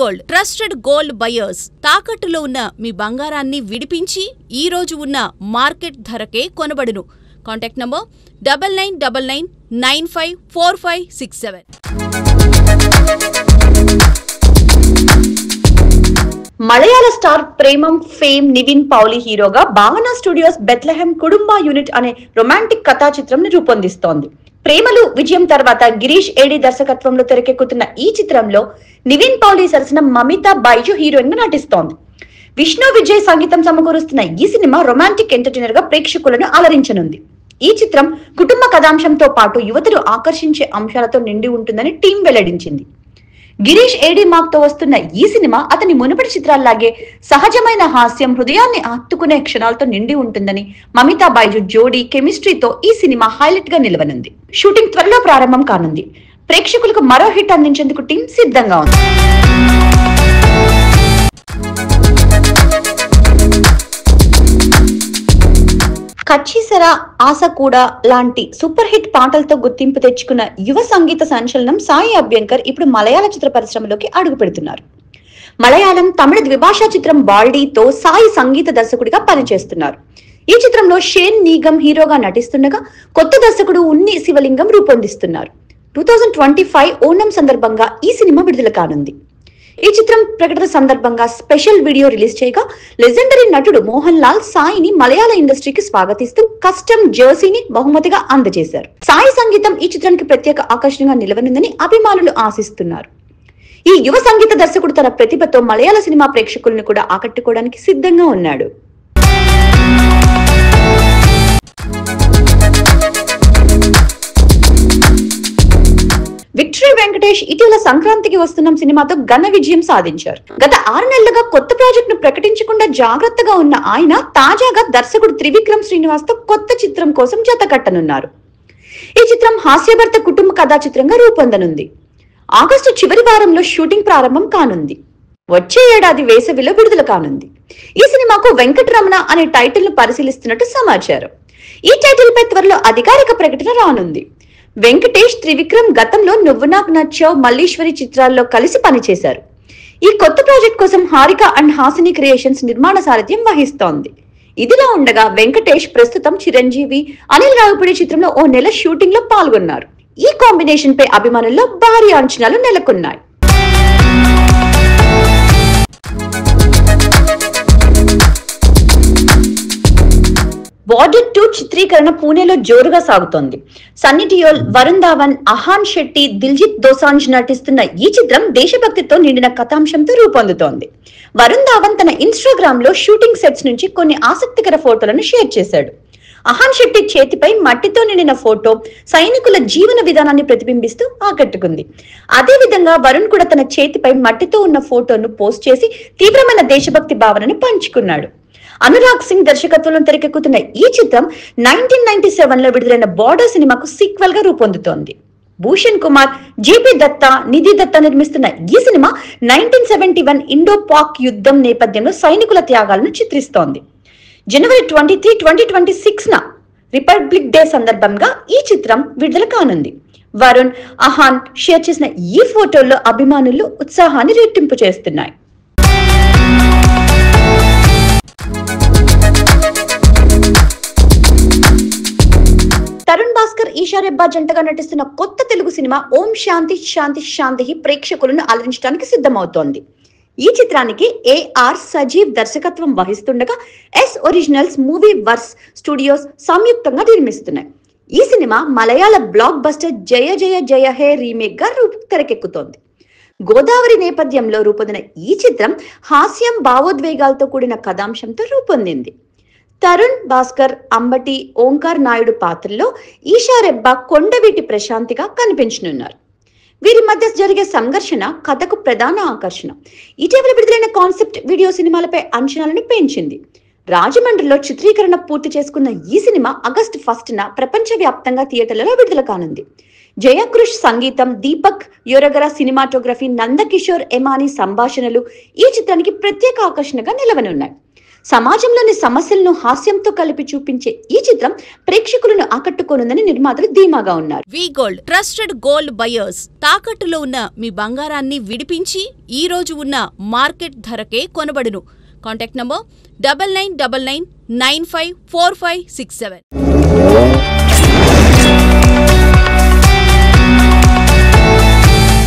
Gold trusted gold buyers తాకట్టులో ఉన్న మీ బంగారాన్ని విడిపించి ఈ రోజు ఉన్న మార్కెట్ ధరకే కొనబడును. Contact number 9999954567. మలయాళ స్టార్ ప్రేమం ఫేమ్ నివిన్ పౌలి హీరోగా భావన స్టూడియోస్ బెత్లెహెమ్ కుటుంబ యూనిట్ అనే రొమాంటిక్ కథా చిత్రం రూపొందిస్తోంది. ప్రేమలు విజయం తర్వాత గిరీష్ ఏడి దర్శకత్వంలో తెరకెక్కుతున్న ఈ చిత్రంలో నివిన్ పౌలి సరసన మమితా బైజు హీరోయిన్ గా నటిస్తోంది. విష్ణు విజయ్ సంగీతం సమకూరుస్తున్న ఈ సినిమా రొమాంటిక్ ఎంటర్టైనర్ గా ప్రేక్షకులను అలరించనుంది. ఈ చిత్రం కుటుంబ కథాంశంతో పాటు యువతను ఆకర్షించే అంశాలతో నిండి ఉంటుందని టీం వెల్లడించింది. గిరీష్ ఏడి మార్క్ తో వస్తున్న ఈ సినిమా అతని మునుపటి చిత్రాల్లాగే సహజమైన హాస్యం, హృదయాన్ని హత్తుకునే క్షణాలతో నిండి ఉంటుందని మమితా బైజు జోడీ కెమిస్ట్రీతో ఈ సినిమా హైలైట్ గా నిలవనుంది. షూటింగ్ త్వరలో ప్రారంభం కానుంది. ప్రేక్షకులకు మరో హిట్ అందించేందుకు టీం సిద్ధంగా ఉంది. కచ్చిసరా ఆశ కూడా లాంటి సూపర్ హిట్ పాటలతో గుర్తింపు తెచ్చుకున్న యువ సంగీత సంచలనం సాయి అభ్యంకర్ ఇప్పుడు మలయాళ చిత్ర పరిశ్రమలోకి అడుగు పెడుతున్నారు. మలయాళం, తమిళ ద్విభాషా చిత్రం బాల్డీతో సాయి సంగీత దర్శకుడిగా పనిచేస్తున్నారు. ఈ చిత్రంలో షేన్ నీగం హీరోగా నటిస్తుండగా కొత్త దర్శకుడు ఉన్ని శివలింగం రూపొందిస్తున్నారు. 2025 ఓణం సందర్భంగా ఈ సినిమా విడుదల కానుంది. ఈ చిత్రం ప్రకటన సందర్భంగా స్పెషల్ వీడియో రిలీజ్ చేయగా లెజెండరీ నటుడు మోహన్ లాల్ సాయిని మలయాళ ఇండస్ట్రీకి స్వాగతిస్తూ కస్టమ్ జెర్సీని బహుమతిగా అందజేశారు. సాయి సంగీతం ఈ చిత్రానికి ప్రత్యేక ఆకర్షణగా నిలవనుందని అభిమానులు ఆశిస్తున్నారు. ఈ యువ సంగీత దర్శకుడు తన ప్రతిభతో మలయాళ సినిమా ప్రేక్షకులను కూడా ఆకట్టుకోవడానికి సిద్ధంగా ఉన్నాడు. విక్టరీ వెంకటేష్ ఇటీవల సంక్రాంతికి వస్తున్న సినిమాతో ఘన విజయం సాధించారు. గత 6 నెలలుగా కొత్త ప్రాజెక్ట్ ను ప్రకటించకుండా జాగ్రత్తగా ఉన్న ఆయన తాజాగా దర్శకుడు త్రివిక్రమ్ శ్రీనివాస్ తో కొత్త చిత్రం కోసం జత కట్టనున్నారు. ఈ చిత్రం హాస్యభర్త కుటుంబ కథా చిత్రంగా రూపొందనుంది. ఆగస్టు చివరి వారంలో షూటింగ్ ప్రారంభం కానుంది. వచ్చే ఏడాది వేసవిలో విడుదల కానుంది. ఈ సినిమాకు వెంకటరమణ అనే టైటిల్ ను పరిశీలిస్తున్నట్టు సమాచారం. ఈ టైటిల్ పై త్వరలో అధికారిక ప్రకటన రానుంది. వెంకటేష్, త్రివిక్రమ్ గతంలో నువ్వు నాకు నచ్చావ్, మల్లీశ్వరి చిత్రాల్లో కలిసి పనిచేశారు. ఈ కొత్త ప్రాజెక్ట్ కోసం హారిక అండ్ హాసిని క్రియేషన్స్ నిర్మాణ సారథ్యం వహిస్తోంది. ఇదిలా ఉండగా వెంకటేష్ ప్రస్తుతం చిరంజీవి, అనిల్ రావిపూడి చిత్రంలో ఓ నెల షూటింగ్ లో పాల్గొన్నారు. ఈ కాంబినేషన్ పై అభిమానుల్లో భారీ అంచనాలు నెలకొన్నాయి. బార్డర్ 2 చిత్రీకరణ పూణేలో జోరుగా సాగుతోంది. సన్నీ డియోల్, వరుణ్ ధావన్, అహాన్ శెట్టి, దిల్జిత్ దోసాంజ్ నటిస్తున్న ఈ చిత్రం దేశభక్తితో నిండిన కథాంశంతో రూపొందుతోంది. వరుణ్ ధావన్ తన ఇన్స్టాగ్రామ్ లో షూటింగ్ సెట్స్ నుంచి కొన్ని ఆసక్తికర ఫోటోలను షేర్ చేశాడు. అహాన్ శెట్టి చేతిపై మట్టితో నిండిన ఫోటో సైనికుల జీవన విధానాన్ని ప్రతిబింబిస్తూ ఆకట్టుకుంది. అదే విధంగా వరుణ్ కూడా తన చేతిపై మట్టితో ఉన్న ఫోటోను పోస్ట్ చేసి తీవ్రమైన దేశభక్తి భావనను పంచుకున్నాడు. అనురాగ్ సింగ్ దర్శకత్వంలో తెరకెక్కుతున్న ఈ చిత్రం 1997లో విడుదలైన బార్డర్ సినిమాకు సీక్వెల్ గా రూపొందుతోంది. భూషణ్ కుమార్, జేపీ దత్తా, నిధి దత్తా నిర్మిస్తున్న ఈ సినిమా 1971 ఇండో పాక్ యుద్ధం నేపథ్యంలో సైనికుల త్యాగాలను చిత్రిస్తోంది. జనవరి 23, 2026న రిపబ్లిక్ డే సందర్భంగా ఈ చిత్రం విడుదల కానుంది. వరుణ్, అహాన్ షేర్ చేసిన ఈ ఫోటోల్లో అభిమానులు ఉత్సాహాన్ని రెట్టింపు చేస్తున్నాయి. తరుణ్ భాస్కర్, ఈషా రెబ్బా జంటగా నటిస్తున్న కొత్త తెలుగు సినిమా ఓం శాంతి శాంతి శాంతి ప్రేక్షకులను అలరించడానికి సిద్ధమవుతోంది. ఈ చిత్రానికి ఏఆర్ సజీవ్ దర్శకత్వం వహిస్తుండగా S originals movie verse studios సంయుక్తంగా నిర్మిస్తున్నాయి. ఈ సినిమా మలయాళ blockbuster Jaya Jaya Jaya Hey remake గా తెరకెక్కుతోంది. గోదావరి నేపథ్యంలో రూపొందిన ఈ చిత్రం హాస్యం, భావోద్వేగాలతో కూడిన కథాంశంతో రూపొందింది. తరుణ్ భాస్కర్ అంబటి ఓంకార్ నాయుడు పాత్రలో ఈషా రెబ్బా కొండవీటి ప్రశాంతిగా కనిపించనున్నారు. వీరి మధ్య జరిగే సంఘర్షణ కథకు ప్రధాన ఆకర్షణ. ఇటీవల విడుదలైన కాన్సెప్ట్ వీడియో సినిమాలపై అంచనాలను పెంచింది. రాజమండ్రిలో చిత్రీకరణ పూర్తి చేసుకున్న ఈ సినిమా ఆగస్టు 1న ప్రపంచ వ్యాప్తంగా థియేటర్లలో విడుదల కానుంది. జయకృష్ సంగీతం, దీపక్ యోరగర సినిమాటోగ్రఫీ, నందకిషోర్ ఎమాని సంభాషణలు ఈ చిత్రానికి ప్రత్యేక ఆకర్షణగా నిలవనున్నాయి. సమాజంలోని సమస్యలను హాస్యంతో కలిపి చూపించే ఈ చిత్రం ప్రేక్షకులను ఆకట్టుకోనుందని నిర్మాతలు ధీమాగా ఉన్నారు. వి గోల్డ్ ట్రస్టెడ్ గోల్డ్ బయర్స్ తాకట్టులో ఉన్న మీ బంగారాన్ని విడిపించి ఈ రోజు ఉన్న మార్కెట్ ధరకే కొనబడును. Contact number 9999954567.